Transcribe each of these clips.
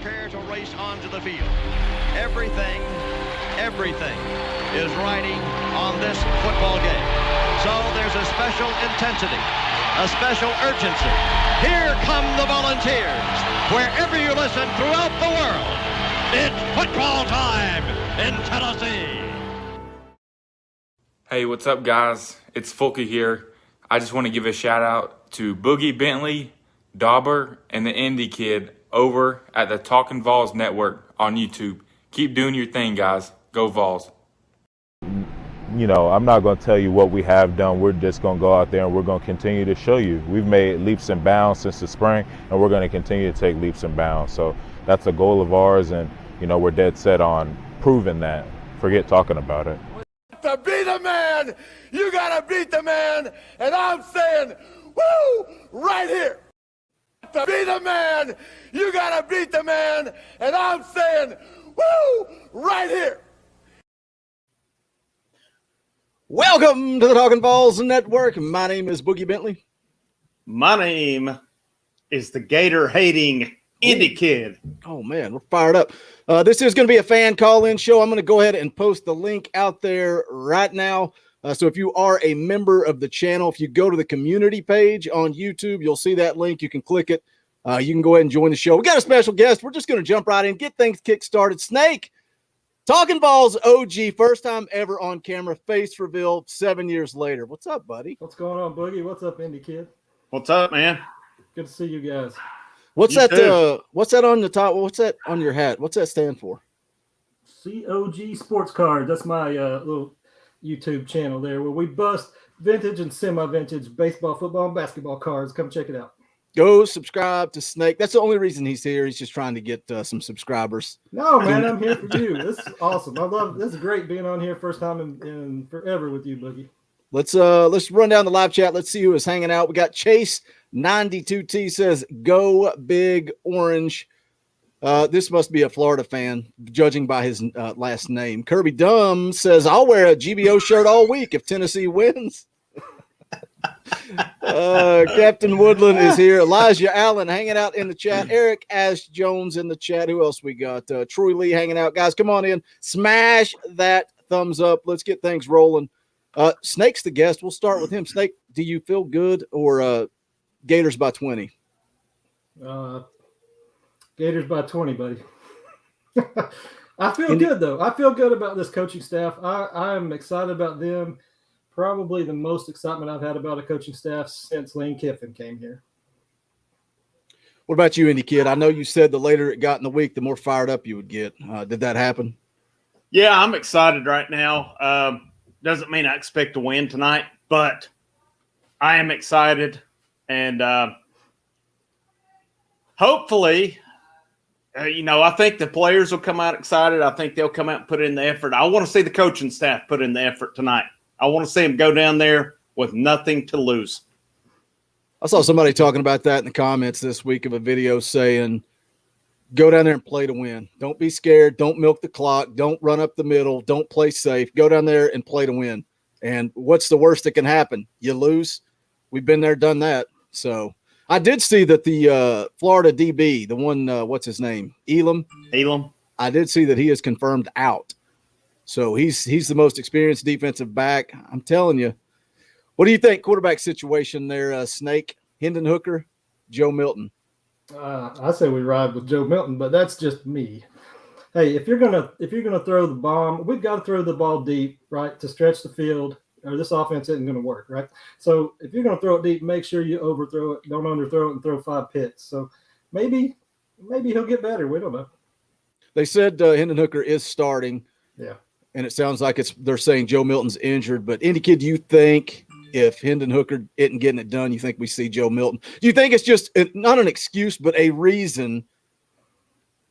prepare to race onto the field. Everything is riding on this football game. So there's a special intensity, a special urgency. Here come the volunteers. Wherever you listen throughout the world, it's football time in Tennessee. Hey, what's up, guys? It's Fulke here. I just want to give a shout out to Boogie Bentley, Dauber, and the Indy Kid over at the Talkin VAWLS network on YouTube. Keep doing your thing, guys. Go Vols. You know, I'm not going to tell you what we have done. We're just going to go out there and we're going to continue to show you. We've made leaps and bounds since the spring, and we're going to continue to take leaps and bounds. So that's a goal of ours, and, you know, we're dead set on proving that. Forget talking about it. To be the man, you got to beat the man, and I'm saying, woo, right here. To be the man, you got to beat the man, and I'm saying, woo, right here. Welcome to the Talkin VAWLS network. My name is Boogie Bentley. My name is the Gator-hating Indy Kid. Oh, man, we're fired up. This is going to be a fan call-in show. I'm going to go ahead and post the link out there right now. So if you are a member of the channel, if you go to the community page on YouTube, you'll see that link. You can click it. You can go ahead and join the show. We got a special guest. We're just going to jump right in, get things kick-started. Snake, Talkin VAWLS OG, first time ever on camera, face reveal 7 years later. What's up, buddy? What's going on, Boogie? What's up, Indy Kid? What's up, man? Good to see you guys. What's You that? too. What's that on the top? What's that on your hat? What's that stand for? COG Sports Card. That's my little YouTube channel there where we bust vintage and semi-vintage baseball, football, and basketball cards. Come check it out. Go subscribe to Snake. That's the only reason he's here. He's just trying to get some subscribers. No, man, I'm here for you. This is awesome. I love this. Is great being on here. First time in forever with you, Boogie. Let's run down the live chat. Let's see who is hanging out. We got Chase 92T says go Big Orange. This must be a Florida fan, judging by his last name. Kirby Dumb says I'll wear a GBO shirt all week if Tennessee wins. Captain Woodland is here. Elijah Allen hanging out in the chat. Eric Ash Jones in the chat. Who else we got? Troy Lee hanging out. Guys, come on in. Smash that thumbs up. Let's get things rolling. Snake's the guest. We'll start with him. Snake, do you feel good or Gators by 20? Gators by 20, buddy. I feel good, though. I feel good about this coaching staff. I'm excited about them. Probably the most excitement I've had about a coaching staff since Lane Kiffin came here. What about you, Indy Kid? I know you said the later it got in the week, the more fired up you would get. Did that happen? Yeah, I'm excited right now. Doesn't mean I expect to win tonight, but I am excited. And hopefully, I think the players will come out excited. I think they'll come out and put in the effort. I want to see the coaching staff put in the effort tonight. I want to see them go down there with nothing to lose. I saw somebody talking about that in the comments this week of a video saying, go down there and play to win. Don't be scared. Don't milk the clock. Don't run up the middle. Don't play safe. Go down there and play to win. And what's the worst that can happen? You lose. We've been there, done that. So I did see that the Florida DB, the one, what's his name? Elam. I did see that he is confirmed out. So he's the most experienced defensive back. I'm telling you. What do you think quarterback situation there, Snake, Hendon Hooker, Joe Milton? I say we ride with Joe Milton, but that's just me. Hey, if you're gonna throw the bomb, we've got to throw the ball deep, right, to stretch the field, or this offense isn't going to work, right? So if you're going to throw it deep, make sure you overthrow it, don't underthrow it, and throw 5 picks. So maybe he'll get better. We don't know. They said Hendon Hooker is starting. Yeah. And it sounds like they're saying Joe Milton's injured. But Indy Kid, do you think if Hendon Hooker isn't getting it done, you think we see Joe Milton? Do you think it's just not an excuse, but a reason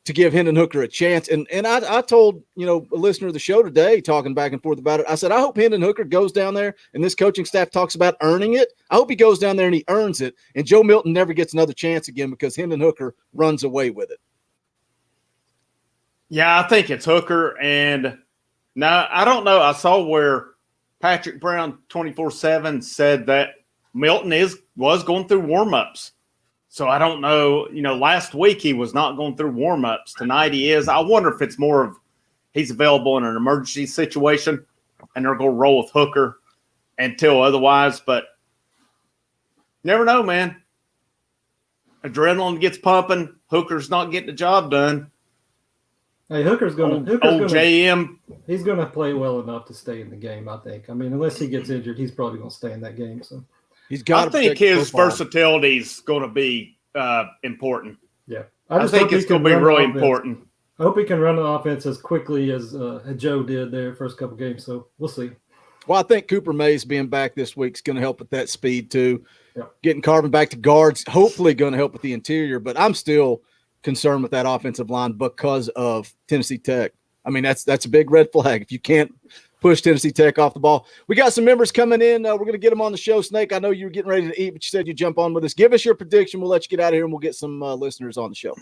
to give Hendon Hooker a chance? And I told, a listener of the show today, talking back and forth about it, I said, I hope Hendon Hooker goes down there and this coaching staff talks about earning it. I hope he goes down there and he earns it. And Joe Milton never gets another chance again because Hendon Hooker runs away with it. Yeah, I think it's Hooker. And now I don't know. I saw where Patrick Brown 24/7 said that Milton was going through warm-ups. So I don't know. Last week he was not going through warm-ups. Tonight he is. I wonder if it's more of he's available in an emergency situation, and they're going to roll with Hooker until otherwise. But you never know, man. Adrenaline gets pumping. Hooker's not getting the job done. Hey, Hooker's going to JM. He's going to play well enough to stay in the game, I think. I mean, unless he gets injured, he's probably going to stay in that game. So he's got. I think his versatility is going to be important. Yeah, I think it's going to be really important. I hope he can run the offense as quickly as Joe did there first couple games. So we'll see. Well, I think Cooper Mays being back this week is going to help with that speed too. Yep. Getting Carvin back to guards, hopefully going to help with the interior. But I'm still concerned with that offensive line because of Tennessee Tech. I mean, that's a big red flag if you can't push Tennessee Tech off the ball. We got some members coming in. We're going to get them on the show. Snake, I know you were getting ready to eat, but you said you'd jump on with us. Give us your prediction. We'll let you get out of here, and we'll get some listeners on the show.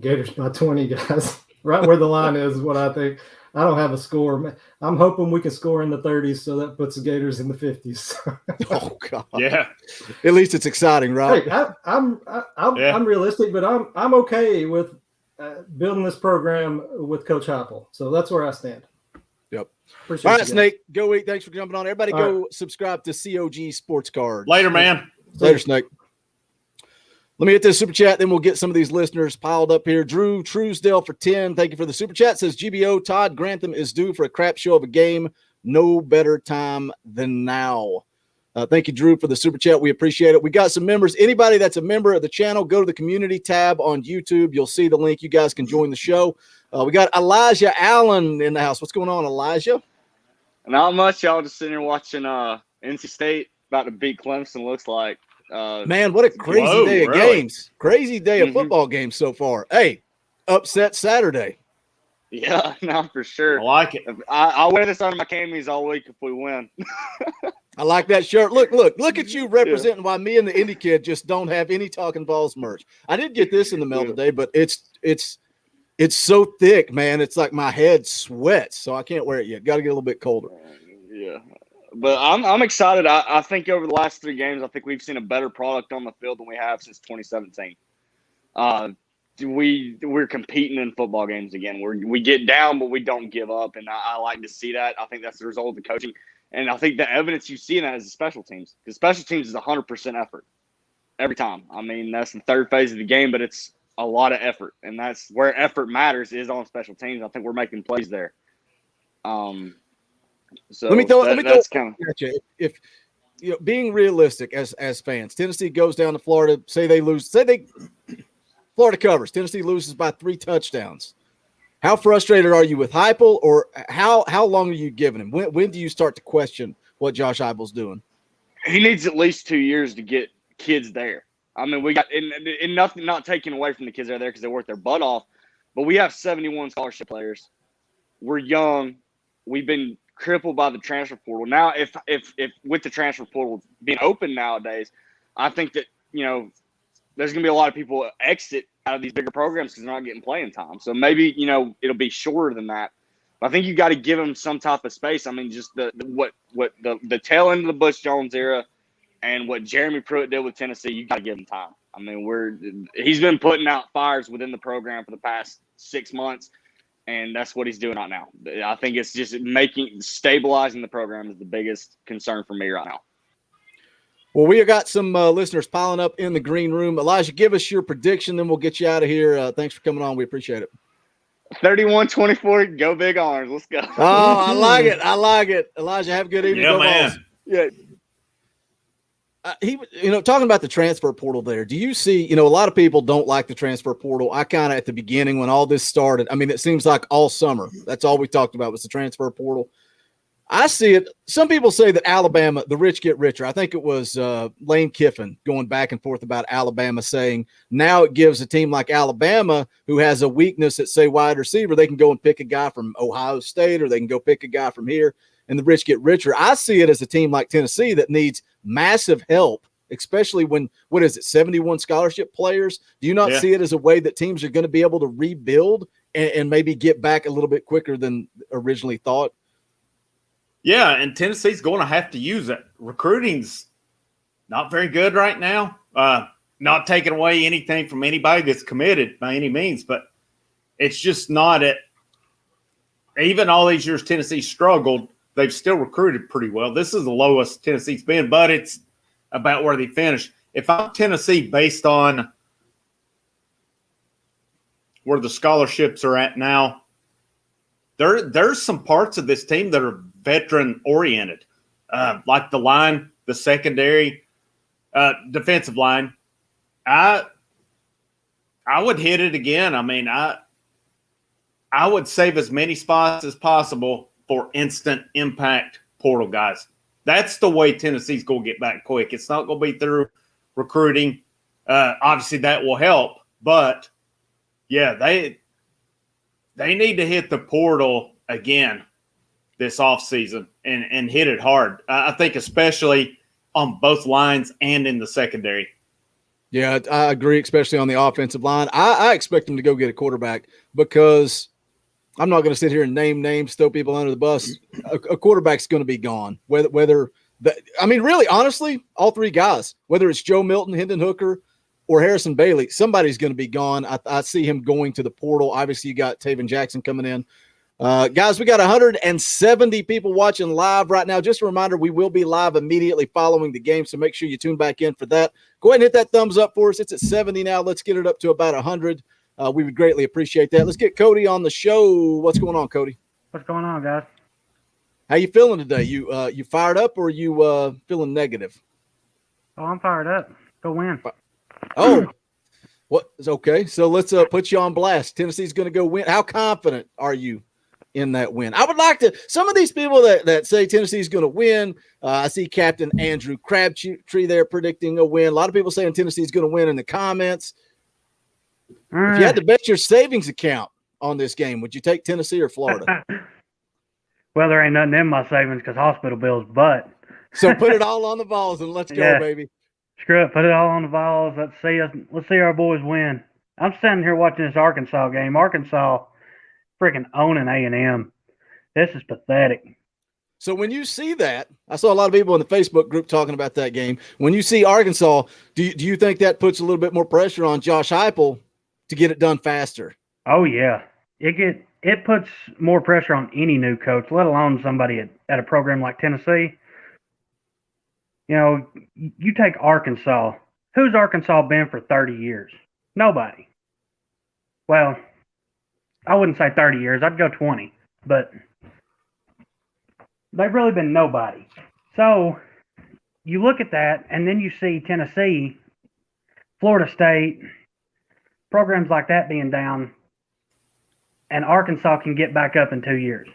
Gators by 20, guys. Right where the line is what I think. I don't have a score. I'm hoping we can score in the 30s, so that puts the Gators in the 50s. Oh God! Yeah. At least it's exciting, right? Hey, I'm realistic, but I'm okay with building this program with Coach Heupel. So that's where I stand. Yep. Appreciate All right, guys. Snake. Go eat. Thanks for jumping on. Everybody, go subscribe to COG Sports Card. Later, man. Later, Snake. Let me hit this super chat, then we'll get some of these listeners piled up here. Drew Truesdale for 10. Thank you for the super chat. Says GBO Todd Grantham is due for a crap show of a game. No better time than now. Thank you, Drew, for the super chat. We appreciate it. We got some members. Anybody that's a member of the channel, go to the community tab on YouTube. You'll see the link. You guys can join the show. We got Elijah Allen in the house. What's going on, Elijah? Not much. Y'all just sitting here watching NC State about to beat Clemson, looks like. Man, what a crazy day of games. Crazy day of football games so far. Hey, upset Saturday. Yeah, no, for sure. I like it. I'll wear this under my camis all week if we win. I like that shirt. Look at you representing why me and the Indie Kid just don't have any Talkin VAWLS merch. I did get this in the mail today, but it's so thick, man. It's like my head sweats, so I can't wear it yet. Got to get a little bit colder. Yeah. But I'm excited. I think over the last 3 games, I think we've seen a better product on the field than we have since 2017. We're competing in football games again. We get down, but we don't give up, and I like to see that. I think that's the result of the coaching, and I think the evidence you see in that is the special teams. Because special teams is 100% effort every time. I mean, that's the third phase of the game, but it's a lot of effort, and that's where effort matters is on special teams. I think we're making plays there. So let me throw if being realistic as fans, Tennessee goes down to Florida, Florida covers, Tennessee loses by 3 touchdowns. How frustrated are you with Heupel, or how long are you giving him? When do you start to question what Josh Heupel's doing? He needs at least 2 years to get kids there. I mean, we got and nothing, not taking away from the kids that are there because they work their butt off, but we have 71 scholarship players. We're young. We've been crippled by the transfer portal. Now, if with the transfer portal being open nowadays, I think that, there's going to be a lot of people exit out of these bigger programs because they're not getting playing time. So maybe, it'll be shorter than that. But I think you got to give them some type of space. I mean, just the tail end of the Butch Jones era and what Jeremy Pruitt did with Tennessee, you got to give him time. I mean, he's been putting out fires within the program for the past 6 months. And that's what he's doing right now. I think it's just stabilizing the program is the biggest concern for me right now. Well, we have got some listeners piling up in the green room. Elijah, give us your prediction, then we'll get you out of here. Thanks for coming on. We appreciate it. 31-24, go Big Arms. Let's go. Oh, I like it. I like it. Elijah, have a good evening. Yeah, go man. Vols. Yeah. Talking about the transfer portal there, do you see, a lot of people don't like the transfer portal. I kind of, at the beginning when all this started, I mean, it seems like all summer, that's all we talked about was the transfer portal. I see it. Some people say that Alabama, the rich get richer. I think it was Lane Kiffin going back and forth about Alabama saying now it gives a team like Alabama who has a weakness at, say, wide receiver, they can go and pick a guy from Ohio State or they can go pick a guy from here, and the rich get richer. I see it as a team like Tennessee that needs massive help, especially when, 71 scholarship players? Do you not see it as a way that teams are going to be able to rebuild and maybe get back a little bit quicker than originally thought? Yeah, and Tennessee's going to have to use it. Recruiting's not very good right now. Not taking away anything from anybody that's committed by any means, but it's just not it. Even all these years Tennessee struggled, they've still recruited pretty well. This is the lowest Tennessee's been, but it's about where they finished. If I'm Tennessee based on where the scholarships are at now, there's some parts of this team that are veteran-oriented, like the line, the secondary, defensive line. I would hit it again. I mean, I would save as many spots as possible for instant impact portal guys. That's the way Tennessee's going to get back quick. It's not going to be through recruiting. Obviously, that will help. But, yeah, they need to hit the portal again this offseason and hit it hard. I think especially on both lines and in the secondary. Yeah, I agree, especially on the offensive line. I expect them to go get a quarterback because I'm not going to sit here and name names, throw people under the bus. A quarterback's going to be gone. Really, honestly, all three guys, whether it's Joe Milton, Hendon Hooker, or Harrison Bailey, somebody's going to be gone. I see him going to the portal. Obviously, you got Taven Jackson coming in. Guys, we got 170 people watching live right now. Just a reminder, we will be live immediately following the game, so make sure you tune back in for that. Go ahead and hit that thumbs up for us. It's at 70 now. Let's get it up to about 100. We would greatly appreciate that. Let's get Cody on the show. What's going on, Cody? What's going on, guys? How you feeling today? You fired up or you feeling negative? Oh, I'm fired up. Go win. Oh, what is okay? So let's put you on blast. Tennessee's going to go win. How confident are you in that win? I would like to. Some of these people that say Tennessee's going to win. I see Captain Andrew Crabtree there predicting a win. A lot of people saying Tennessee's going to win in the comments. If you had to bet your savings account on this game, would you take Tennessee or Florida? Well, there ain't nothing in my savings because hospital bills, but. So put it all on the Vols and let's go, baby. Screw it. Put it all on the Vols. Let's see our boys win. I'm standing here watching this Arkansas game. Arkansas freaking owning A&M. This is pathetic. So when you see that, I saw a lot of people in the Facebook group talking about that game. When you see Arkansas, do you think that puts a little bit more pressure on Josh Heupel to get it done faster? Oh, yeah. It puts more pressure on any new coach, let alone somebody at a program like Tennessee. You know, you take Arkansas. Who's Arkansas been for 30 years? Nobody. Well, I wouldn't say 30 years. I'd go 20. But they've really been nobody. So you look at that, and then you see Tennessee, Florida State, programs like that being down, and Arkansas can get back up in 2 years.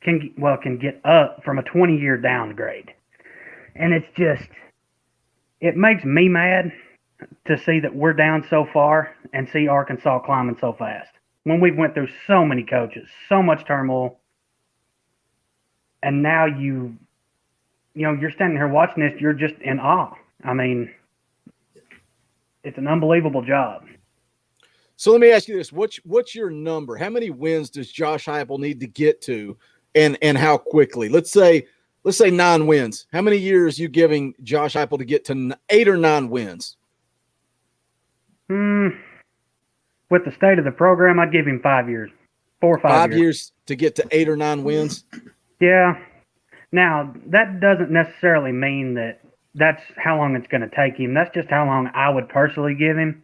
Can get up from a 20-year downgrade. And it makes me mad to see that we're down so far and see Arkansas climbing so fast. When we've went through so many coaches, so much turmoil, and now you're standing here watching this, you're just in awe. I mean, it's an unbelievable job. So let me ask you this. What's your number? How many wins does Josh Heupel need to get to, and how quickly? Let's say 9 wins. How many years are you giving Josh Heupel to get to 8 or 9 wins? With the state of the program, I'd give him 5 years. 4 or 5 years. 5 years to get to 8 or 9 wins? Yeah. Now, that doesn't necessarily mean that that's how long it's going to take him. That's just how long I would personally give him.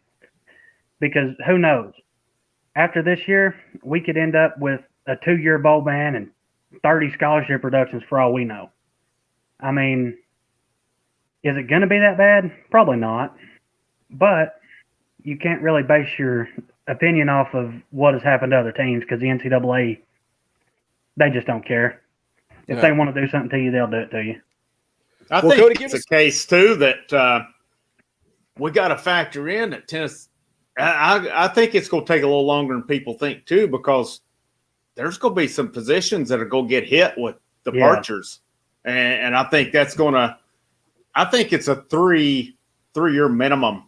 Because who knows? After this year, we could end up with a 2-year bowl ban and 30 scholarship reductions for all we know. I mean, is it going to be that bad? Probably not. But you can't really base your opinion off of what has happened to other teams because the NCAA, they just don't care. If they want to do something to you, they'll do it to you. I think it's a case, too, that we got to factor in that Tennessee. I think it's going to take a little longer than people think, too, because there's going to be some positions that are going to get hit with departures. Yeah. And I think that's going to – I think it's a three-year minimum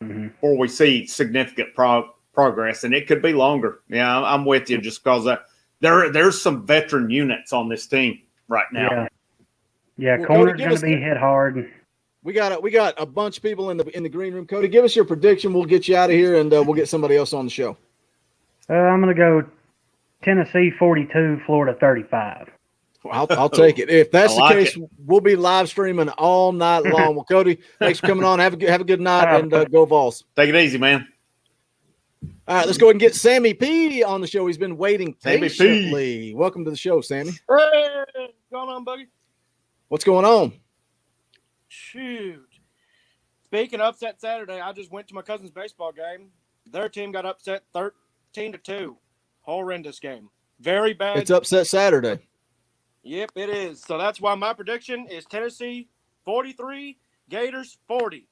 before we see significant progress, and it could be longer. Yeah, I'm with you just because there's some veteran units on this team right now. Yeah, corner's going to be hit hard. We got a bunch of people in the green room. Cody, give us your prediction. We'll get you out of here, and we'll get somebody else on the show. I'm going to go Tennessee 42, Florida 35. I'll take it. If that's the case, it. we'll be live streaming all night long. Well, Cody, thanks for coming on. Have a good night, and go Vols. Take it easy, man. All right, let's go ahead and get Sammy P on the show. He's been waiting Sammy patiently. P. Welcome to the show, Sammy. Hey, what's going on, Boogie? What's going on? Shoot. Speaking of upset Saturday, I just went to my cousin's baseball game. Their team got upset 13-2. Horrendous game. Very bad. It's upset Saturday. Yep, it is. So that's why my prediction is Tennessee 43, Gators 40.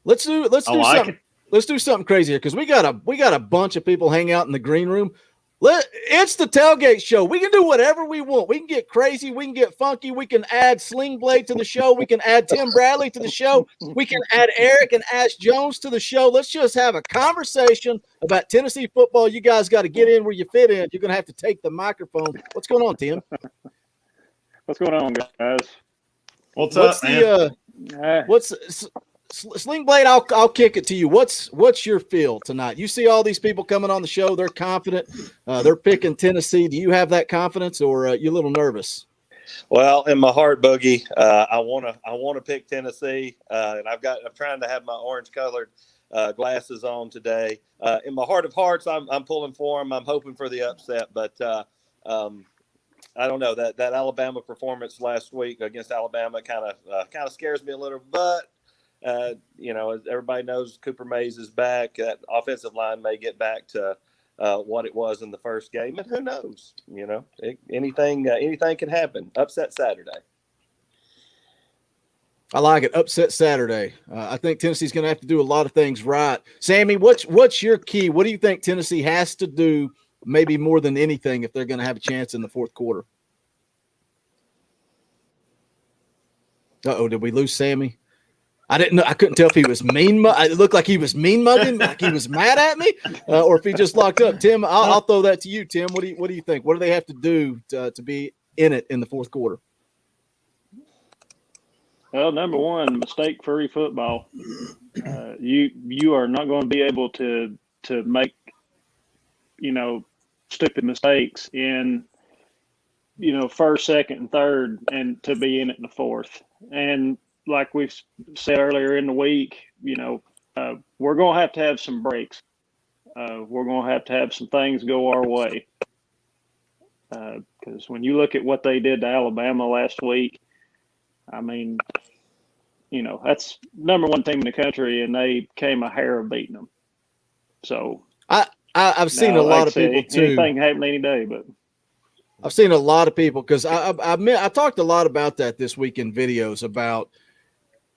Let's do something. Let's do something crazy here because we got a bunch of people hang out in the green room. It's the Tailgate Show. We can do whatever we want. We can get crazy. We can get funky. We can add Sling Blade to the show. We can add Tim Bradley to the show. We can add Eric and Ash Jones to the show. Let's just have a conversation about Tennessee football. You guys got to get in where you fit in. You're going to have to take the microphone. What's going on, Tim? What's going on, guys? What's up, man? Sling Blade, I'll kick it to you. What's your feel tonight? You see all these people coming on the show. They're confident. They're picking Tennessee. Do you have that confidence, or you a little nervous? Well, in my heart, Boogie, I want to pick Tennessee, and I'm trying to have my orange-colored glasses on today. In my heart of hearts, I'm pulling for them. I'm hoping for the upset, but I don't know that Alabama performance last week against Alabama kind of scares me a little, but. As everybody knows, Cooper Mays is back. That offensive line may get back to what it was in the first game, and who knows? Anything can happen. Upset Saturday. I like it. Upset Saturday. I think Tennessee's going to have to do a lot of things right. Sammy, what's your key? What do you think Tennessee has to do, maybe more than anything, if they're going to have a chance in the fourth quarter? Uh-oh, did we lose Sammy? I didn't know. I couldn't tell if he was mean. It looked like he was mean mugging, like he was mad at me, or if he just locked up. Tim, I'll throw that to you. Tim, what do you think? What do they have to do to be in it in the fourth quarter? Well, number one, mistake-free football. You are not going to be able to make stupid mistakes in first, second, and third, and to be in it in the fourth. And like we've said earlier in the week, we're going to have some breaks. We're going to have some things go our way. Because when you look at what they did to Alabama last week, I mean, that's number one team in the country, and they came a hair of beating them. So I've seen a lot of people too. Anything happen any day, but I've seen a lot of people because I talked a lot about that this week in videos about.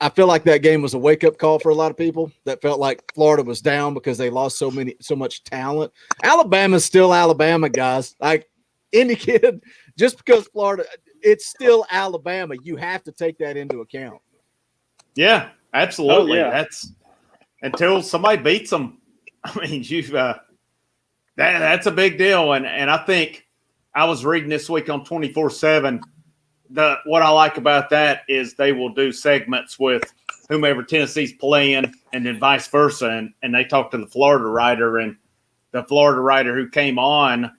I feel like that game was a wake-up call for a lot of people that felt like Florida was down because they lost so much talent. Alabama's still Alabama, guys. Like any kid, just because Florida, it's still Alabama. You have to take that into account. Yeah, absolutely. Oh, yeah. That's until somebody beats them. I mean, that's a big deal. And I think I was reading this week on 24/7. What I like about that is they will do segments with whomever Tennessee's playing and then vice versa. And they talked to the Florida writer, and the Florida writer who came on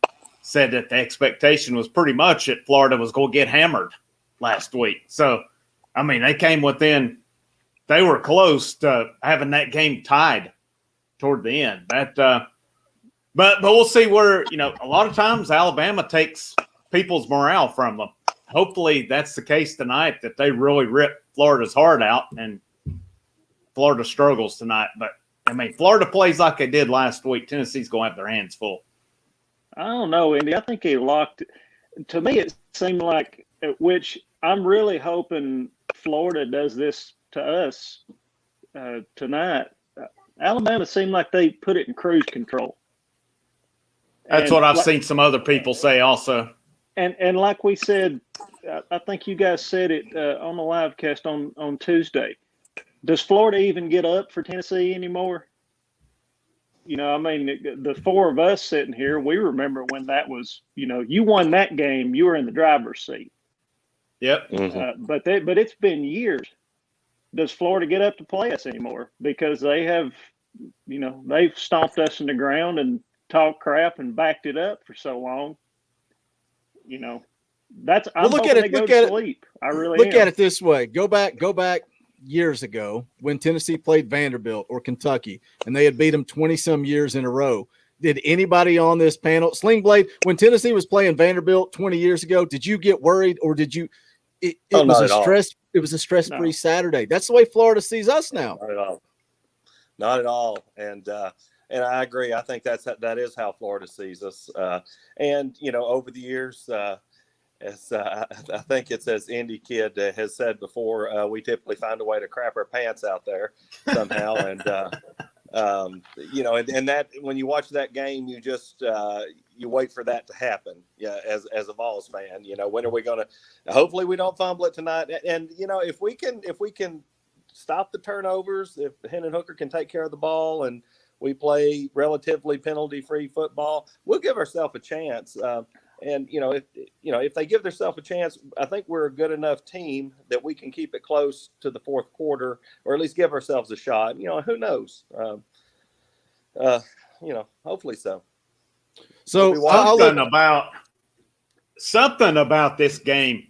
said that the expectation was pretty much that Florida was going to get hammered last week. So, I mean, they came within – they were close to having that game tied toward the end. But we'll see where, a lot of times Alabama takes people's morale from them. Hopefully that's the case tonight, that they really rip Florida's heart out and Florida struggles tonight. But, I mean, Florida plays like they did last week. Tennessee's going to have their hands full. I don't know, Andy. I think he locked – to me it seemed like – which I'm really hoping Florida does this to us tonight. Alabama seemed like they put it in cruise control. That's what I've seen some other people say also. And like we said, I think you guys said it on the live cast on Tuesday. Does Florida even get up for Tennessee anymore? I mean, the four of us sitting here, we remember when that was, you won that game, you were in the driver's seat. Yep. But it's been years. Does Florida get up to play us anymore? Because they have, they've stomped us in the ground and talked crap and backed it up for so long. I'm look hoping at they it. go Look to at sleep. I really Look am. at it this way. Go back years ago when Tennessee played Vanderbilt or Kentucky, and they had beat them 20-some years in a row. Did anybody on this panel, Sling Blade, when Tennessee was playing Vanderbilt 20 years ago, did you get worried, or did you? It was a stress. It was a stress-free Saturday. That's the way Florida sees us now. Not at all. Not at all. And I agree. I think that is how Florida sees us. And over the years, as I think it's as Indy Kid has said before, we typically find a way to crap our pants out there somehow. And and that when you watch that game, you just you wait for that to happen. Yeah, as a Vols fan, when are we going to? Hopefully, we don't fumble it tonight. And if we can stop the turnovers, if Hendon Hooker can take care of the ball, and we play relatively penalty-free football, we'll give ourselves a chance. And if they give themselves a chance, I think we're a good enough team that we can keep it close to the fourth quarter, or at least give ourselves a shot. Who knows? Hopefully so. So something about this game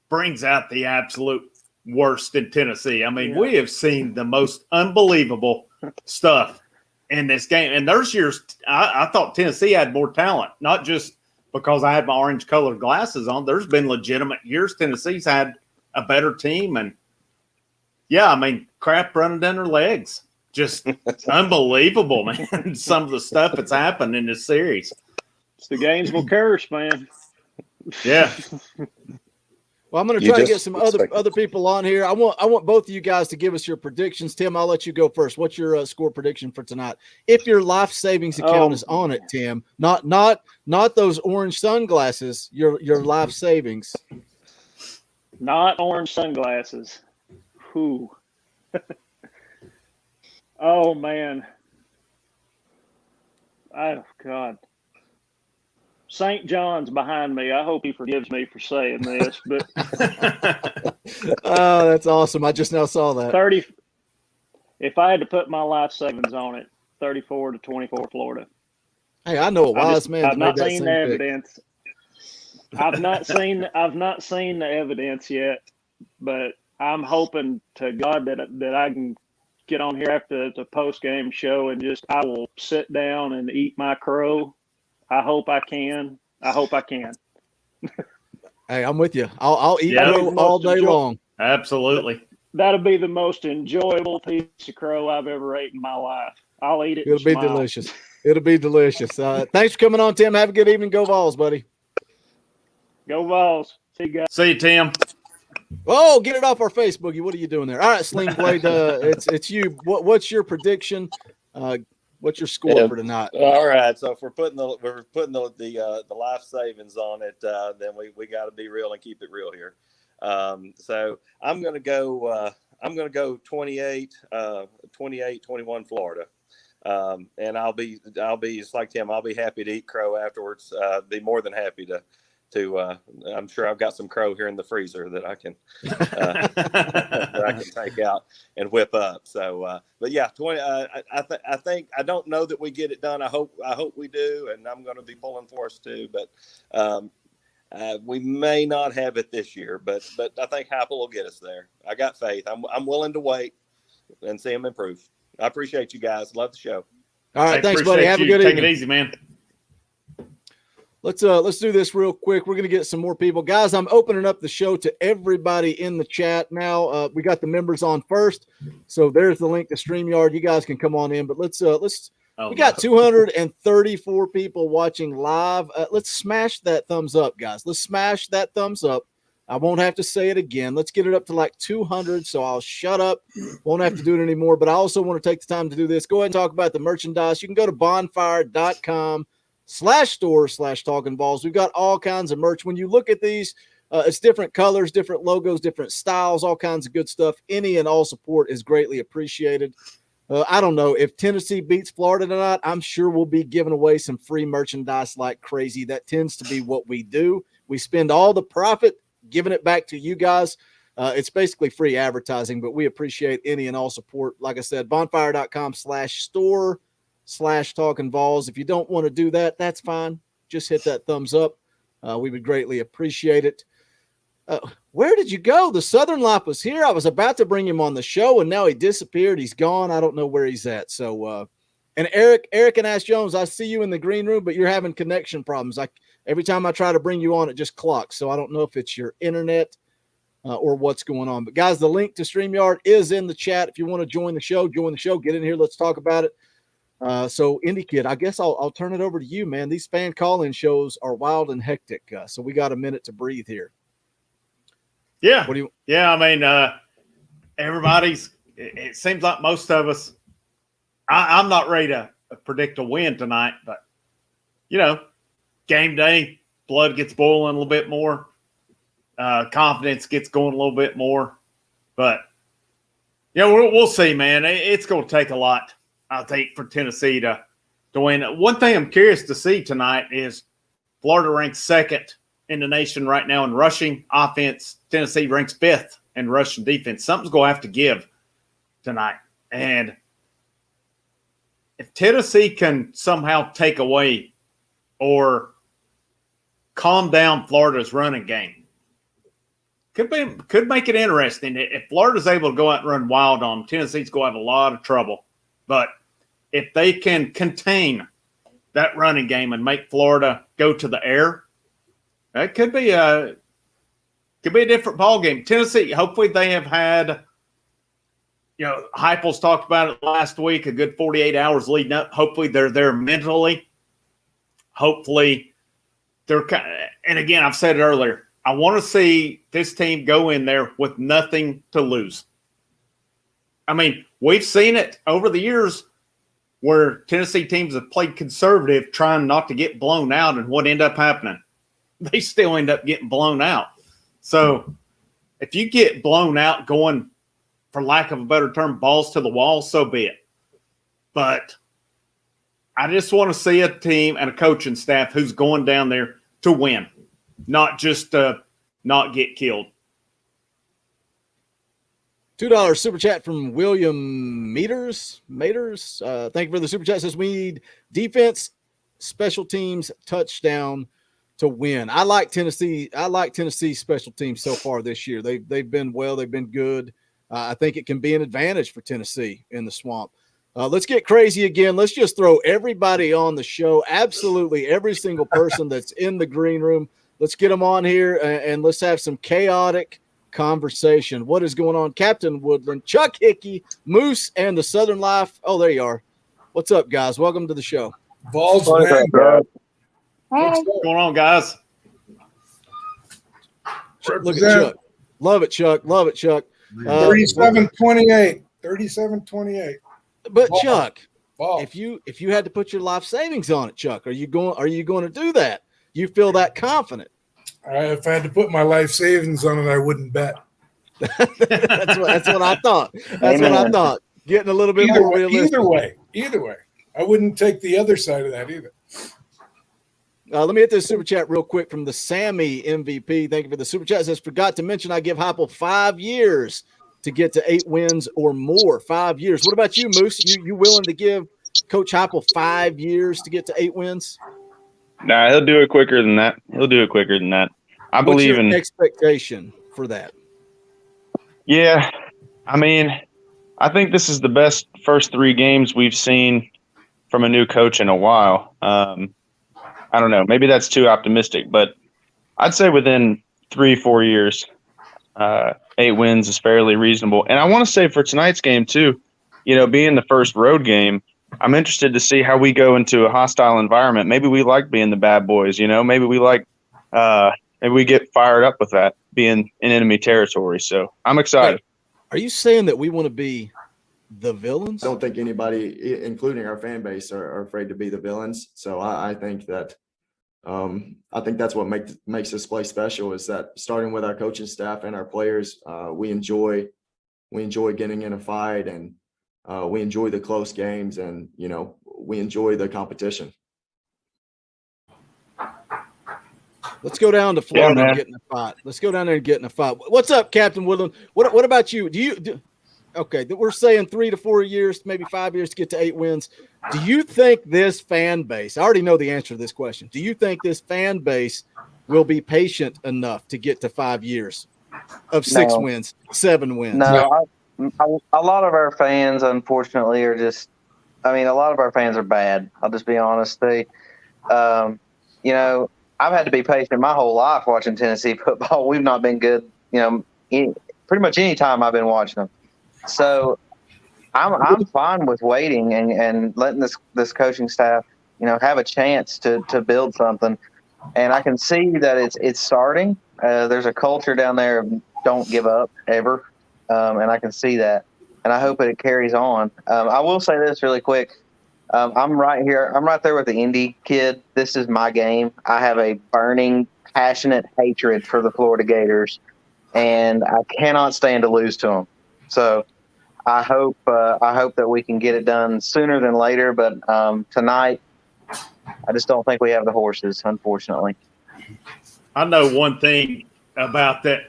brings out the absolute worst in Tennessee. I mean, we have seen the most unbelievable stuff in this game. And there's years I thought Tennessee had more talent, not just because I had my orange colored glasses on. There's been legitimate years Tennessee's had a better team. And crap running down their legs. Just unbelievable, man. Some of the stuff that's happened in this series. It's the Gainesville curse, man. Yeah. Well, I'm going to try to get some other people on here. I want both of you guys to give us your predictions. Tim, I'll let you go first. What's your score prediction for tonight? If your life savings account is on it, Tim, not those orange sunglasses. Your life savings. Not orange sunglasses. Who? Oh man. Oh God. St. John's behind me. I hope he forgives me for saying this, but oh, that's awesome. I just now saw that. 30. If I had to put my life savings on it, 34-24 Florida. Hey, I know a wise man. I've not seen the evidence. I've not seen the evidence yet, but I'm hoping to God that I can get on here after the post game show and I will sit down and eat my crow. I hope I can. Hey, I'm with you. I'll eat crow all day long. Absolutely. That'll be the most enjoyable piece of crow I've ever ate in my life. I'll eat it. It'll be delicious. It'll be delicious. Thanks for coming on, Tim. Have a good evening. Go Vols, buddy. Go Vols. See you guys. See you, Tim. Oh, get it off our face, Boogie. What are you doing there? All right, Sling Blade. It's you. What's your prediction? What's your score for tonight? All right. So if we're putting the life savings on it, then we got to be real and keep it real here. So I'm going to go 28-21 Florida. And I'll be just like Tim. I'll be happy to eat crow afterwards. Be more than happy to. I'm sure I've got some crow here in the freezer that I can take out and whip up. So, but yeah, 20. I think I don't know that we get it done. I hope we do, and I'm going to be pulling for us too. But we may not have it this year. But I think Heupel will get us there. I got faith. I'm willing to wait and see him improve. I appreciate you guys. Love the show. All right, thanks, buddy. Have a good evening. Take it easy, man. Let's do this real quick. We're going to get some more people. Guys, I'm opening up the show to everybody in the chat now. We got the members on first. So there's the link to StreamYard. You guys can come on in, but we got 234 people watching live. Let's smash that thumbs up, guys. Let's smash that thumbs up. I won't have to say it again. Let's get it up to like 200. So I'll shut up. Won't have to do it anymore, but I also want to take the time to do this. Go ahead and talk about the merchandise. You can go to bonfire.com/store/Talkin VAWLS. We've got all kinds of merch. When you look at these, it's different colors, different logos, different styles, all kinds of good stuff. Any and all support is greatly appreciated. I don't know. If Tennessee beats Florida tonight, I'm sure we'll be giving away some free merchandise like crazy. That tends to be what we do. We spend all the profit giving it back to you guys. It's basically free advertising, but we appreciate any and all support. Like I said, bonfire.com/store/Talkin VAWLS. If you don't want to do that, that's fine. Just hit that thumbs up. We would greatly appreciate it. Where did you go? The Southern Life was here. I was about to bring him on the show, and now he disappeared. He's gone. I don't know where he's at. So, and Eric and Ash Jones, I see you in the green room, but you're having connection problems. Every time I try to bring you on, it just clocks. So I don't know if it's your internet or what's going on. But guys, the link to StreamYard is in the chat. If you want to join the show, get in here. Let's talk about it. So Indy Kid, I guess I'll turn it over to you, man. These fan call-in shows are wild and hectic. So we got a minute to breathe here. Yeah. What do you? Yeah. I mean, it seems like most of us, I'm not ready to predict a win tonight, but game day, blood gets boiling a little bit more. Confidence gets going a little bit more, but we'll see, man. It's going to take a lot, I think, for Tennessee to win. One thing I'm curious to see tonight is Florida ranks second in the nation right now in rushing offense. Tennessee ranks fifth in rushing defense. Something's going to have to give tonight. And if Tennessee can somehow take away or calm down Florida's running game, could make it interesting. If Florida's able to go out and run wild on them, Tennessee's going to have a lot of trouble. But if they can contain that running game and make Florida go to the air, that could be a different ball game. Tennessee, hopefully they have had, Heupel's talked about it last week, a good 48 hours leading up. Hopefully they're there mentally. Hopefully they're and again, I've said it earlier, I want to see this team go in there with nothing to lose. I mean, we've seen it over the years where Tennessee teams have played conservative, trying not to get blown out, and what ended up happening? They still end up getting blown out. So if you get blown out going, for lack of a better term, balls to the wall, so be it. But I just want to see a team and a coaching staff who's going down there to win, not just not get killed. $2 super chat from William Maters. Thank you for the super chat. Says we need defense, special teams, touchdown to win. I like Tennessee. I like Tennessee's special teams so far this year. They've been well. They've been good. I think it can be an advantage for Tennessee in the swamp. Let's get crazy again. Let's just throw everybody on the show. Absolutely every single person that's in the green room. Let's get them on here and let's have some chaotic conversation. What is going on? Captain Woodland, Chuck Hickey, Moose, and the Southern Life. Oh, there you are. What's up, guys? Welcome to the show. Balls, man. What's going on, guys? Look at Chuck. Love it, Chuck. 37-28. 37-28. But Ball. Chuck, Ball. if you had to put your life savings on it, Chuck, are you going to do that? You feel that confident? If I had to put my life savings on it, I wouldn't bet. That's what I thought. That's what I thought. Getting a little bit more realistic. Either way. I wouldn't take the other side of that either. Let me hit this super chat real quick from the Sammy MVP. Thank you for the super chat. It says, forgot to mention I give Heupel 5 years to get to 8 wins or more. 5 years. What about you, Moose? You willing to give Coach Heupel 5 years to get to 8 wins? Nah, he'll do it quicker than that. I believe in expectation for that. Yeah, I mean, I think this is the best first 3 games we've seen from a new coach in a while. I don't know. Maybe that's too optimistic, but I'd say within 3-4 years, 8 wins is fairly reasonable. And I want to say for tonight's game too, being the first road game, I'm interested to see how we go into a hostile environment. Maybe we like being the bad boys, maybe we like, maybe we get fired up with that being in enemy territory. So I'm excited. Are you saying that we want to be the villains? I don't think anybody, including our fan base, are afraid to be the villains. So I think that that's what makes this play special, is that starting with our coaching staff and our players, we enjoy getting in a fight, and we enjoy the close games, and we enjoy the competition. Let's go down to Florida and get in a fight. Let's go down there and get in a fight. What's up, Captain Woodland? What about you? Okay, we're saying 3 to 4 years, maybe 5 years to get to 8 wins. Do you think this fan base, I already know the answer to this question, do you think this fan base will be patient enough to get to 5 years of 6 wins, 7 wins? No, a lot of our fans, unfortunately, are just, a lot of our fans are bad. I'll just be honest. I've had to be patient my whole life watching Tennessee football. We've not been good, pretty much any time I've been watching them. So I'm fine with waiting and letting this coaching staff, have a chance to build something. And I can see that it's starting. There's a culture down there of don't give up ever, and I can see that. And I hope it carries on. I will say this really quick. I'm right here. I'm right there with the Indy kid. This is my game. I have a burning, passionate hatred for the Florida Gators, and I cannot stand to lose to them. So I hope that we can get it done sooner than later. But tonight, I just don't think we have the horses, unfortunately. I know one thing about that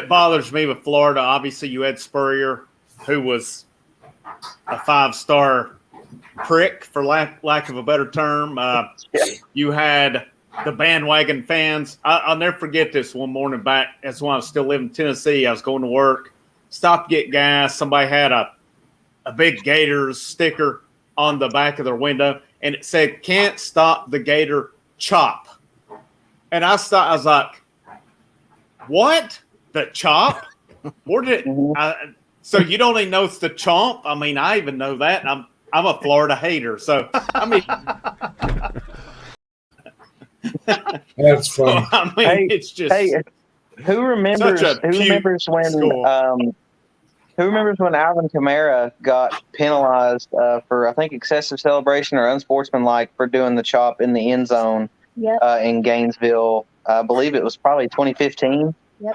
bothers me with Florida. Obviously, you had Spurrier, who was a 5-star prick, for lack of a better term. You had the bandwagon fans. I'll never forget this one morning back. That's when I was still living in Tennessee. I was going to work, stopped to get gas. Somebody had a big Gators sticker on the back of their window, and it said, "Can't stop the Gator chop." And I was like, what? The chop? Where did so you don't even know it's the chomp? I even know that. I'm a Florida hater. So, That's funny. It's just. Hey, who remembers when Alvin Kamara got penalized for, I think, excessive celebration or unsportsmanlike for doing the chop in the end zone in Gainesville? I believe it was probably 2015. Yep.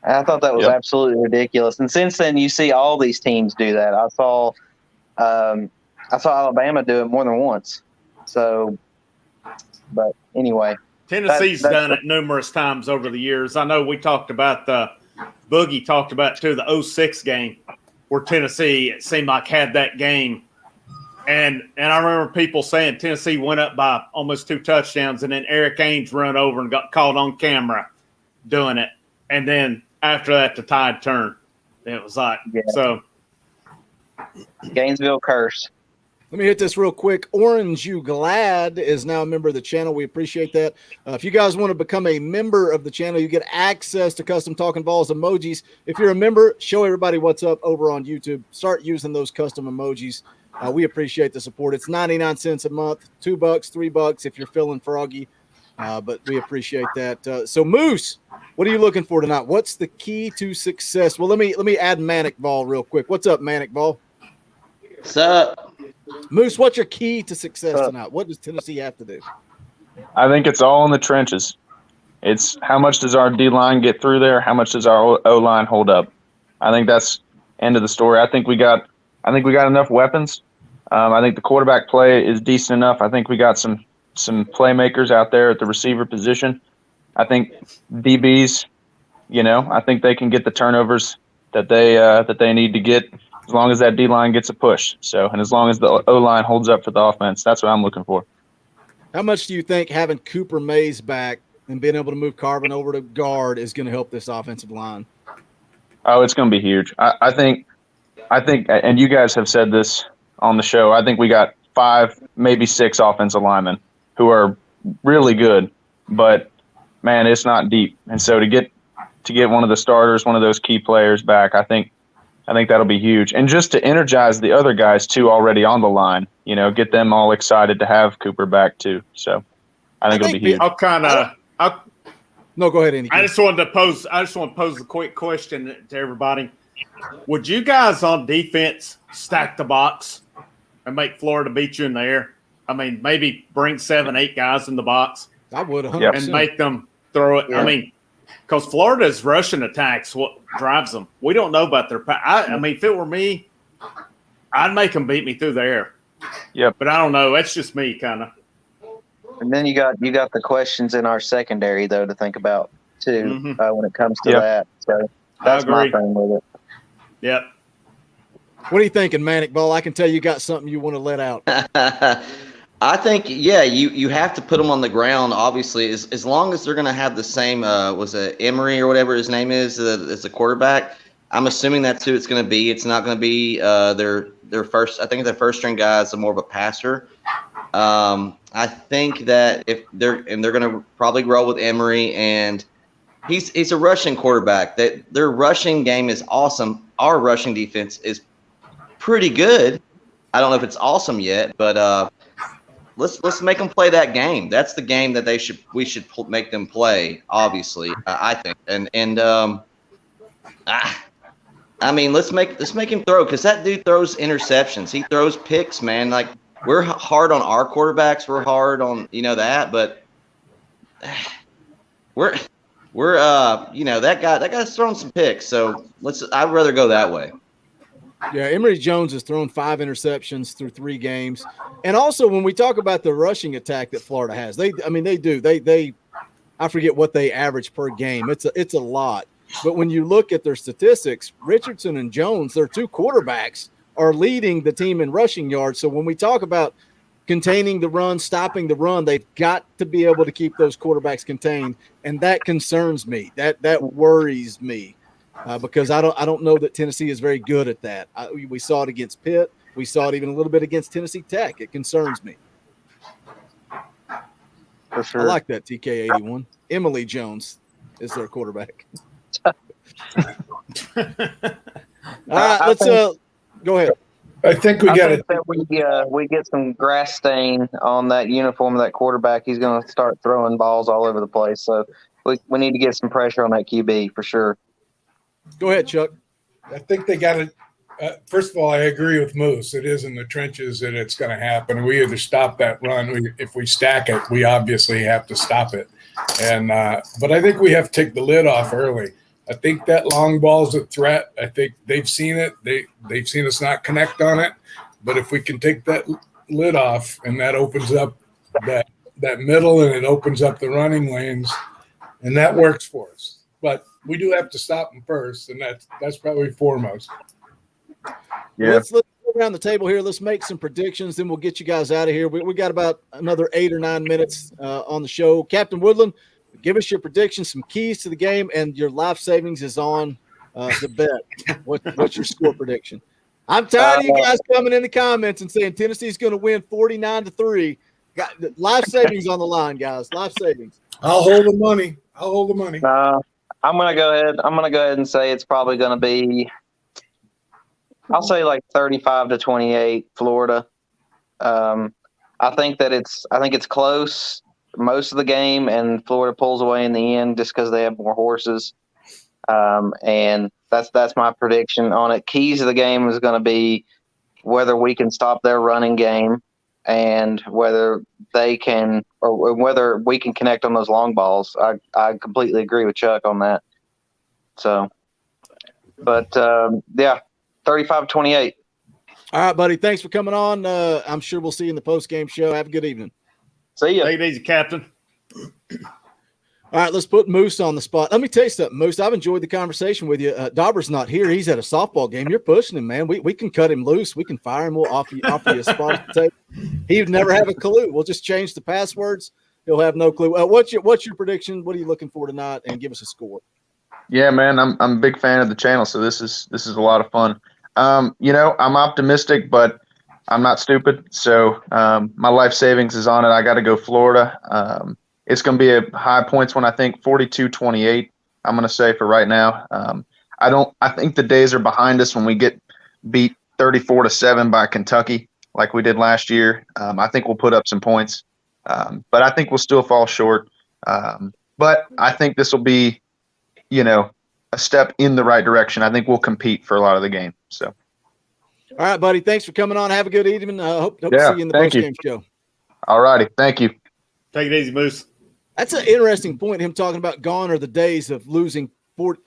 I thought that was absolutely ridiculous. And since then, you see all these teams do that. I saw Alabama do it more than once. So, but anyway. Tennessee's done it numerous times over the years. I know we talked about Boogie talked about, too, the 06 game where Tennessee, it seemed like, had that game. And I remember people saying Tennessee went up by almost 2 touchdowns, and then Eric Ainge run over and got caught on camera doing it. And then after that, the tide turned. It was like, so. Gainesville curse. Let me hit this real quick. Orange You Glad is now a member of the channel. We appreciate that. If you guys want to become a member of the channel, you get access to custom Talkin VAWLS emojis. If you're a member, show everybody what's up over on YouTube. Start using those custom emojis. We appreciate the support. It's 99 cents a month, $2, $3 if you're feeling froggy. But we appreciate that. So Moose, what are you looking for tonight? What's the key to success? Well, let me add Manic Ball real quick. What's up, Manic Ball? What's up? Moose, what's your key to success tonight? What does Tennessee have to do? I think it's all in the trenches. It's how much does our D-line get through there? How much does our O-line hold up? I think that's end of the story. I think we got enough weapons. I think the quarterback play is decent enough. I think we got some playmakers out there at the receiver position. I think DBs, I think they can get the turnovers that they need to get as long as that D-line gets a push. So, and as long as the O-line holds up for the offense, that's what I'm looking for. How much do you think having Cooper Mays back and being able to move Carvin over to guard is going to help this offensive line? Oh, it's going to be huge. I think, and you guys have said this on the show, I think we got 5, maybe 6 offensive linemen who are really good, but man, it's not deep. And so to get one of the starters, one of those key players back, I think that'll be huge. And just to energize the other guys too already on the line, get them all excited to have Cooper back too. So I think it'll be huge. No, go ahead, Andy. I just want to pose a quick question to everybody. Would you guys on defense stack the box and make Florida beat you in the air? Maybe bring 7, 8 guys in the box. I would 100%. And make them throw it. Yeah. Because Florida's rushing attacks what drives them. We don't know about their if it were me, I'd make them beat me through the air. Yep. But I don't know. That's just me, kind of. And then you got the questions in our secondary though to think about too when it comes to that. So that's my thing with it. Yep. What are you thinking, Manic Ball? I can tell you got something you want to let out. I think, you have to put them on the ground, obviously, as long as they're going to have the same, was it Emery or whatever his name is, as the quarterback. I'm assuming that's who it's going to be. It's not going to be their first. I think their first string guy is more of a passer. I think that if they're going to probably roll with Emery, and he's a rushing quarterback. That their rushing game is awesome. Our rushing defense is pretty good. I don't know if it's awesome yet, but let's make them play that game. That's the game that we should make them play. Obviously, I think, I mean, let's make him throw, because that dude throws interceptions. He throws picks, man. Like, we're hard on our quarterbacks. We're hard on that, but we're that guy's throwing some picks. So I'd rather go that way. Yeah, Emory Jones has thrown 5 interceptions through 3 games. And also, when we talk about the rushing attack that Florida has, they do. I forget what they average per game. It's a lot. But when you look at their statistics, Richardson and Jones, their 2 quarterbacks, are leading the team in rushing yards. So when we talk about containing the run, stopping the run, they've got to be able to keep those quarterbacks contained. And that concerns me. That worries me. Because I don't know that Tennessee is very good at that. We saw it against Pitt. We saw it even a little bit against Tennessee Tech. It concerns me. For sure. I like that, TK81. Emily Jones is their quarterback. All right, let's go ahead. I think we get some grass stain on that uniform of that quarterback. He's going to start throwing balls all over the place. So we need to get some pressure on that QB for sure. Go ahead, Chuck. I think they got it. First of all, I agree with Moose. It is in the trenches that it's going to happen. We either stop that run. If we stack it, we obviously have to stop it. And but I think we have to take the lid off early. I think that long ball's a threat. I think they've seen it. They've seen us not connect on it. But if we can take that lid off, and that opens up that middle, and it opens up the running lanes, and that works for us. But we do have to stop them first, and that's probably foremost. Yeah. Let's go around the table here. Let's make some predictions, then we'll get you guys out of here. We got about another 8 or 9 minutes on the show. Captain Woodland, give us your predictions, some keys to the game, and your life savings is on the bet. What's your score prediction? I'm tired of you guys coming in the comments and saying Tennessee's going to win 49-3. Got life savings on the line, guys. Life savings. I'll hold the money. I'm gonna go ahead and say it's probably gonna be, I'll say like 35-28 Florida. I think it's close most of the game, and Florida pulls away in the end just because they have more horses. And that's my prediction on it. Keys of the game is going to be whether we can stop their running game, and whether they can, or whether we can connect on those long balls. I completely agree with Chuck on that. So, but 35-28. All right, buddy. Thanks for coming on. I'm sure we'll see you in the post-game show. Have a good evening. See ya. Take it easy, Captain. All right, let's put Moose on the spot. Let me tell you something, Moose. I've enjoyed the conversation with you. Dauber's not here. He's at a softball game. You're pushing him, man. We can cut him loose. We can fire him. We'll offer you a spot at the table. He'd never have a clue. We'll just change the passwords. He'll have no clue. What's your prediction? What are you looking for tonight? And give us a score. Yeah, man, I'm a big fan of the channel, so this is a lot of fun. I'm optimistic, but I'm not stupid. So my life savings is on it. I got to go Florida. It's going to be a high points one, I think 42-28. I'm going to say for right now. I think the days are behind us when we get beat 34-7 by Kentucky like we did last year. I think we'll put up some points, but I think we'll still fall short. But I think this will be, a step in the right direction. I think we'll compete for a lot of the game. So, all right, buddy. Thanks for coming on. Have a good evening. Hope to see you in the post-game show. All righty. Thank you. Take it easy, Moose. That's an interesting point, him talking about gone are the days of losing 40.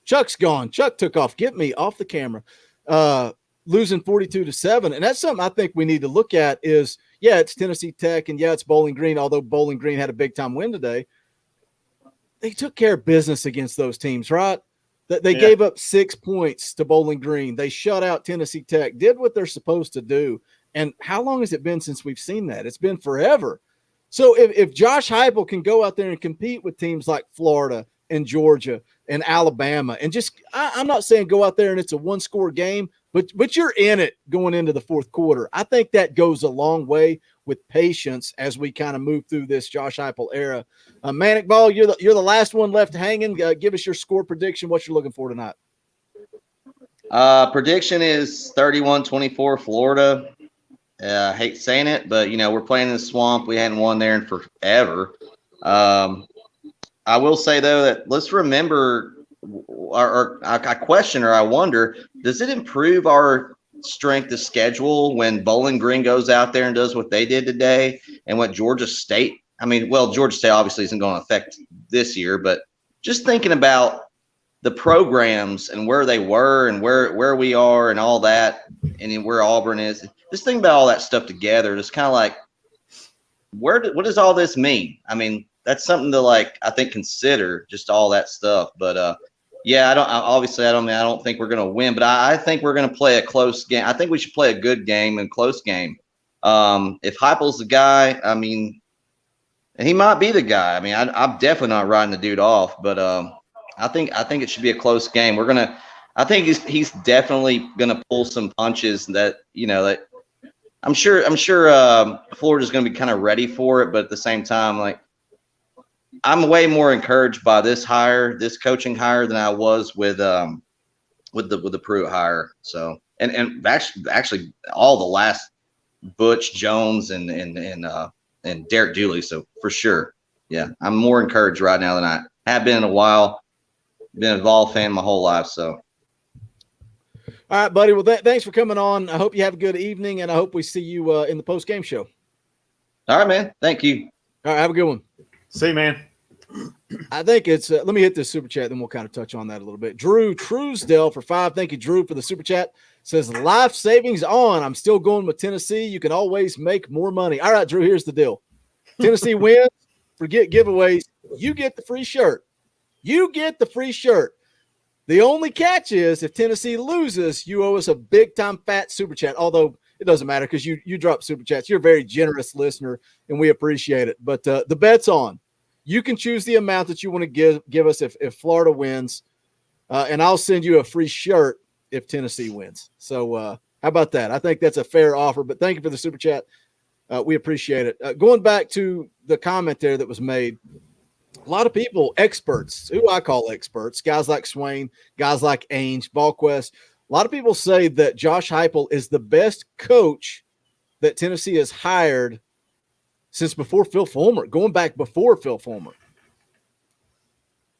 Chuck's gone. Chuck took off. Get me off the camera. Losing 42-7. And that's something I think we need to look at is, yeah, it's Tennessee Tech, and yeah, it's Bowling Green, although Bowling Green had a big-time win today. They took care of business against those teams, right? They gave up 6 points to Bowling Green. They shut out Tennessee Tech, did what they're supposed to do. And how long has it been since we've seen that? It's been forever. So if Josh Heupel can go out there and compete with teams like Florida and Georgia and Alabama, and just I'm not saying go out there and it's a one-score game, but you're in it going into the fourth quarter. I think that goes a long way with patience as we kind of move through this Josh Heupel era. Manic Ball, you're the last one left hanging. Give us your score prediction, what you're looking for tonight. Prediction is 31-24 Florida. I hate saying it, but, we're playing in the swamp. We hadn't won there in forever. I will say, though, that let's remember, or I question or I wonder, does it improve our strength of schedule when Bowling Green goes out there and does what they did today and what Georgia State – Georgia State obviously isn't going to affect this year, but just thinking about the programs and where they were and where we are and all that and where Auburn is, just think about all that stuff together. It's kind of like, what does all this mean? That's something to I think consider, just all that stuff. But yeah, I don't think we're going to win, but I think we're going to play a close game. I think we should play a good game and close game. If Heupel's the guy, he might be the guy. I'm definitely not riding the dude off, but I think it should be a close game. I think he's definitely gonna pull some punches that that I'm sure Florida's gonna be kind of ready for it, but at the same time, I'm way more encouraged by this coaching hire than I was with the Pruitt hire. So and actually all the last Butch Jones and Derek Dooley. So for sure, yeah, I'm more encouraged right now than I have been in a while. Been a Vol fan my whole life. So, all right, buddy. Well, thanks for coming on. I hope you have a good evening, and I hope we see you in the post-game show. All right, man. Thank you. All right, have a good one. See you, man. I think it's let me hit this super chat, then we'll kind of touch on that a little bit. Drew Truesdale for 5. Thank you, Drew, for the super chat. Says life savings on. I'm still going with Tennessee. You can always make more money. All right, Drew, here's the deal. Tennessee wins. Forget giveaways. You get the free shirt. You get the free shirt. The only catch is if Tennessee loses, you owe us a big-time fat super chat, although it doesn't matter because you drop super chats. You're a very generous listener, and we appreciate it. But the bet's on. You can choose the amount that you want to give us if Florida wins, and I'll send you a free shirt if Tennessee wins. So how about that? I think that's a fair offer, but thank you for the super chat. We appreciate it. Going back to the comment there that was made, a lot of people, experts, who I call experts, guys like Swain, guys like Ainge, Ballquest, a lot of people say that Josh Heupel is the best coach that Tennessee has hired since before Phil Fulmer, going back before Phil Fulmer,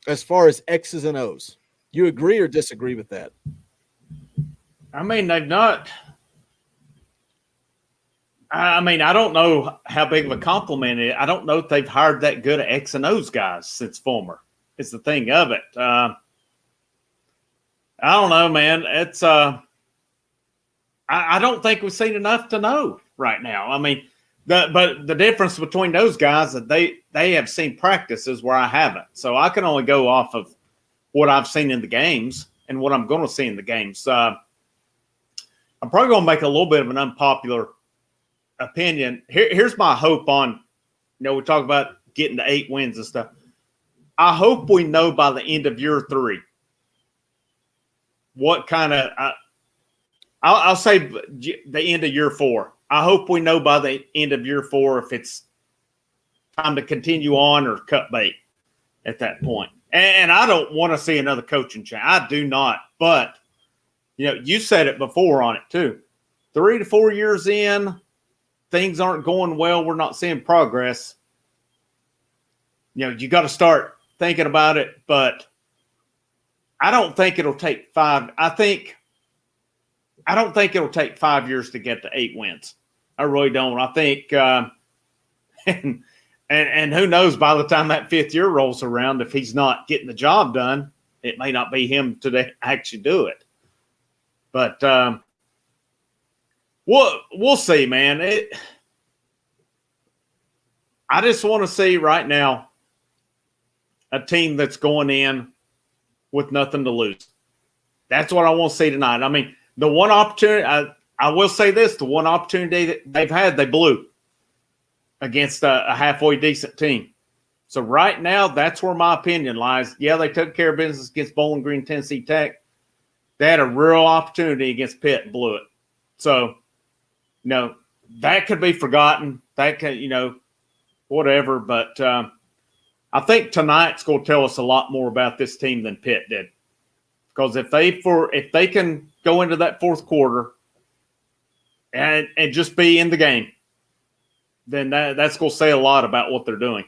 as far as X's and O's. You agree or disagree with that? They've not. I don't know how big of a compliment it is. I don't know if they've hired that good at X and O's guys since Fulmer. It's the thing of it. I don't know, man. It's I don't think we've seen enough to know right now. But the difference between those guys is that they have seen practices where I haven't. So I can only go off of what I've seen in the games and what I'm going to see in the games. I'm probably going to make a little bit of an unpopular opinion. Here's my hope on, we talk about getting to 8 wins and stuff. I hope we know by the end of year 3 what kind of I'll say the end of year 4. I hope we know by the end of year 4 if it's time to continue on or cut bait at that point. And I don't want to see another coaching change. I do not. But, you said it before on it too. 3 to 4 years in, things aren't going well. We're not seeing progress. You got to start thinking about it. But I don't think it'll take 5. I don't think it'll take 5 years to get to 8 wins. I really don't. I think, and who knows, by the time that 5th year rolls around, if he's not getting the job done, it may not be him to actually do it. But we'll see, man. I just want to see right now a team that's going in with nothing to lose. That's what I want to see tonight. I mean, the one opportunity, I will say this, the one opportunity that they've had, they blew against a halfway decent team. So right now, that's where my opinion lies. Yeah, they took care of business against Bowling Green, Tennessee Tech. They had a real opportunity against Pitt and blew it. So, that could be forgotten. That could, whatever. But I think tonight's going to tell us a lot more about this team than Pitt did. Because if they can go into that fourth quarter and just be in the game, then that's going to say a lot about what they're doing.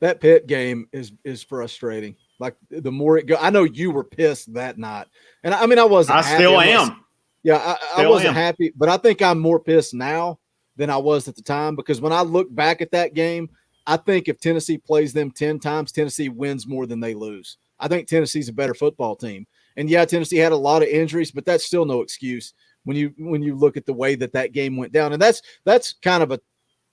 That Pitt game is frustrating. Like the more it goes, I know you were pissed that night, and I mean I wasn't. I happy. still am. Yeah, I wasn't happy, but I think I'm more pissed now than I was at the time because when I look back at that game, I think if Tennessee plays them 10 times, Tennessee wins more than they lose. I think Tennessee's a better football team, and yeah, Tennessee had a lot of injuries, but that's still no excuse when you look at the way that game went down, and that's kind of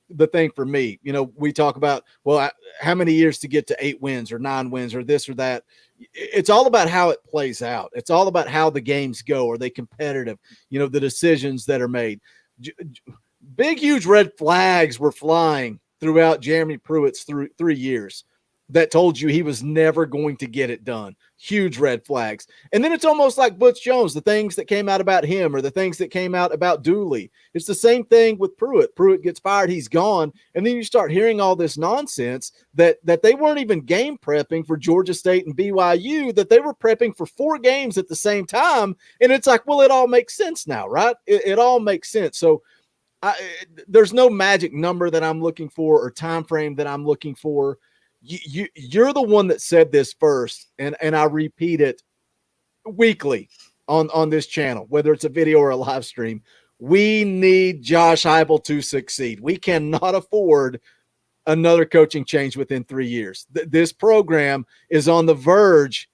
the thing for me. We talk about, well, how many years to get to 8 wins or 9 wins or this or that. It's all about how it plays out. It's all about how the games go. Are they competitive? The decisions that are made. Big, huge red flags were flying throughout Jeremy Pruitt's 3 years that told you he was never going to get it done. Huge red flags. And then it's almost like Butch Jones, the things that came out about him or the things that came out about Dooley. It's the same thing with Pruitt. Pruitt gets fired, he's gone. And then you start hearing all this nonsense that they weren't even game prepping for Georgia State and BYU, that they were prepping for 4 games at the same time. And it's like, well, it all makes sense now, right? It all makes sense. So there's no magic number that I'm looking for or time frame that I'm looking for. You're the one that said this first, and I repeat it weekly on this channel, whether it's a video or a live stream. We need Josh Heupel to succeed. We cannot afford another coaching change within 3 years. This program is on the verge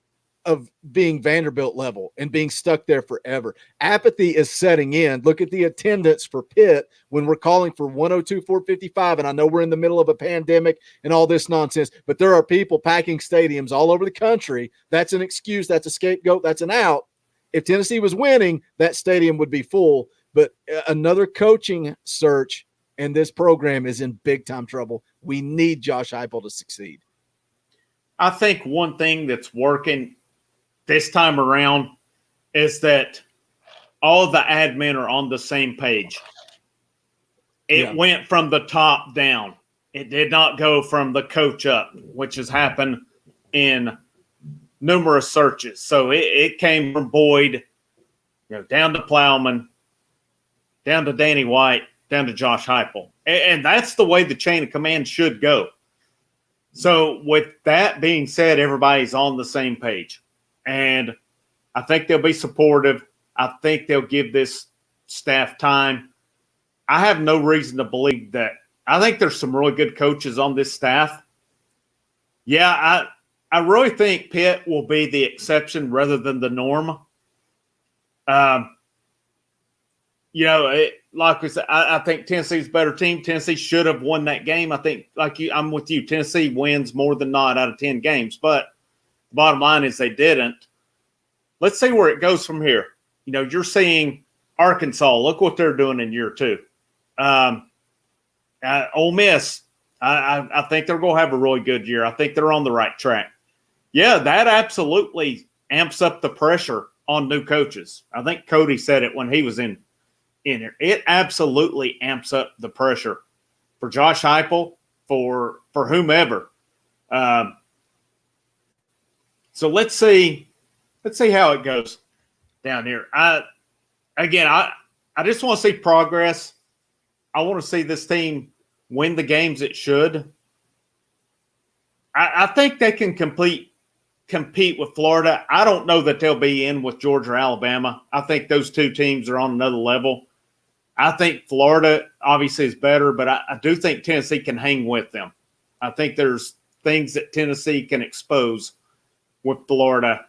of being Vanderbilt level and being stuck there forever. Apathy is setting in. Look at the attendance for Pitt when we're calling for 102-455. And I know we're in the middle of a pandemic and all this nonsense, but there are people packing stadiums all over the country. That's an excuse. That's a scapegoat. That's an out. If Tennessee was winning, that stadium would be full. But another coaching search, and this program is in big time trouble. We need Josh Heupel to succeed. I think one thing that's working this time around is that all the admin are on the same page. It went from the top down. It did not go from the coach up, which has happened in numerous searches. So it came from Boyd, down to Plowman, down to Danny White, down to Josh Heupel. And that's the way the chain of command should go. So with that being said, everybody's on the same page. And I think they'll be supportive. I think they'll give this staff time. I have no reason to believe that. I think there's some really good coaches on this staff. Yeah, I really think Pitt will be the exception rather than the norm. Like we said, I think Tennessee's a better team. Tennessee should have won that game. I think, I'm with you. Tennessee wins more than not out of 10 games. But the bottom line is they didn't. Let's see where it goes from here. You're seeing Arkansas. Look what they're doing in year 2. Ole Miss, I think they're going to have a really good year. I think they're on the right track. Yeah, that absolutely amps up the pressure on new coaches. I think Cody said it when he was in here. It absolutely amps up the pressure for Josh Heupel, for whomever. So let's see how it goes down here. I just want to see progress. I want to see this team win the games it should. I think they can compete with Florida. I don't know that they'll be in with Georgia or Alabama. I think those 2 teams are on another level. I think Florida obviously is better, but I do think Tennessee can hang with them. I think there's things that Tennessee can expose with Florida.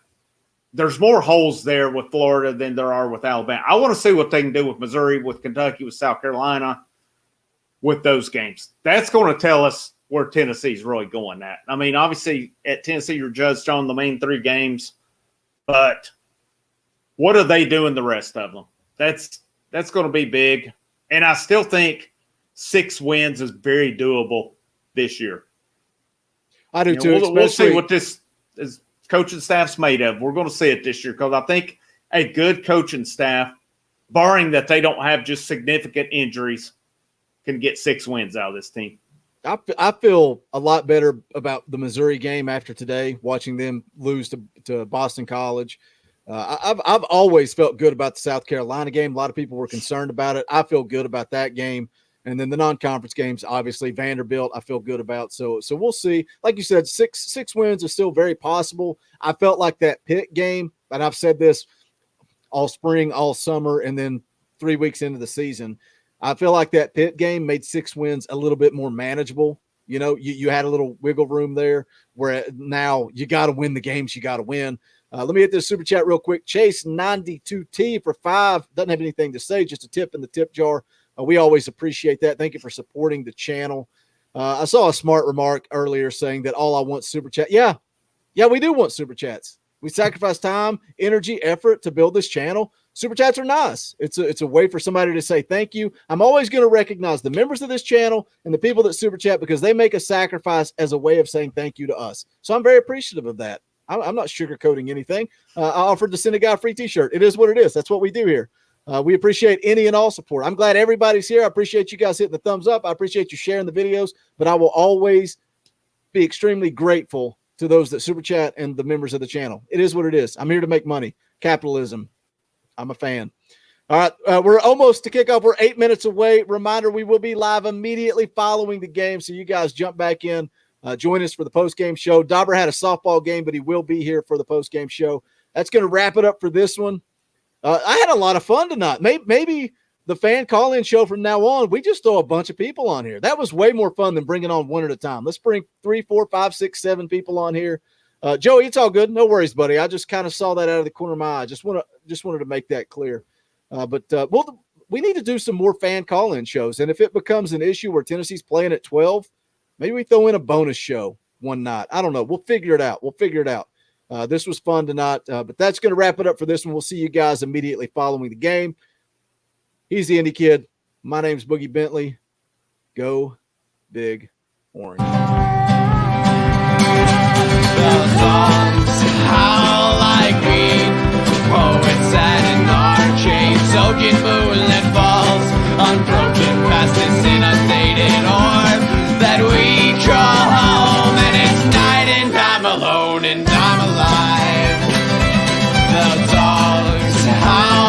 There's more holes there with Florida than there are with Alabama. I want to see what they can do with Missouri, with Kentucky, with South Carolina, with those games. That's going to tell us where Tennessee's really going at. I mean, obviously at Tennessee, you're judged on the main 3 games, but what are they doing the rest of them? That's going to be big. And I still think 6 wins is very doable this year. I do too. We'll see what this is coaching staff's made of. We're going to see it this year because I think a good coaching staff, barring that they don't have just significant injuries, can get 6 wins out of this team. I feel a lot better about the Missouri game after today, watching them lose to Boston College. I've always felt good about the South Carolina game. A lot of people were concerned about it. I feel good about that game. And then the non-conference games, obviously Vanderbilt, I feel good about. So we'll see. Like you said, six wins is still very possible. I felt like that Pitt game, and I've said this all spring, all summer, and then 3 weeks into the season. I feel like that Pitt game made 6 wins a little bit more manageable. You know, you had a little wiggle room there where now you got to win the games you got to win. Let me hit this super chat real quick. Chase 92T for 5. Doesn't have anything to say, just a tip in the tip jar. We always appreciate that. Thank you for supporting the channel. I saw a smart remark earlier saying that all I want super chat. Yeah, we do want super chats. We sacrifice time, energy, effort to build this channel. Super chats are nice. It's a way for somebody to say thank you. I'm always going to recognize the members of this channel and the people that super chat because they make a sacrifice as a way of saying thank you to us. So I'm very appreciative of that. I'm not sugarcoating anything. I offered to send a guy a free t-shirt. It is what it is. That's what we do here. We appreciate any and all support. I'm glad everybody's here. I appreciate you guys hitting the thumbs up. I appreciate you sharing the videos, but I will always be extremely grateful to those that super chat and the members of the channel. It is what it is. I'm here to make money. Capitalism. I'm a fan. All right. We're almost to kickoff. We're 8 minutes away. Reminder, we will be live immediately following the game. So you guys jump back in. Join us for the post-game show. Dauber had a softball game, but he will be here for the post-game show. That's going to wrap it up for this one. I had a lot of fun tonight. Maybe the fan call-in show from now on, we just throw a bunch of people on here. That was way more fun than bringing on one at a time. Let's bring 3, 4, 5, 6, 7 people on here. Joey, it's all good. No worries, buddy. I just kind of saw that out of the corner of my eye. Just wanted to make that clear. We need to do some more fan call-in shows. And if it becomes an issue where Tennessee's playing at 12, maybe we throw in a bonus show one night. I don't know. We'll figure it out. This was fun tonight, but that's going to wrap it up for this one. We'll see you guys immediately following the game. He's the Indie Kid. My name's Boogie Bentley. Go Big Orange. The songs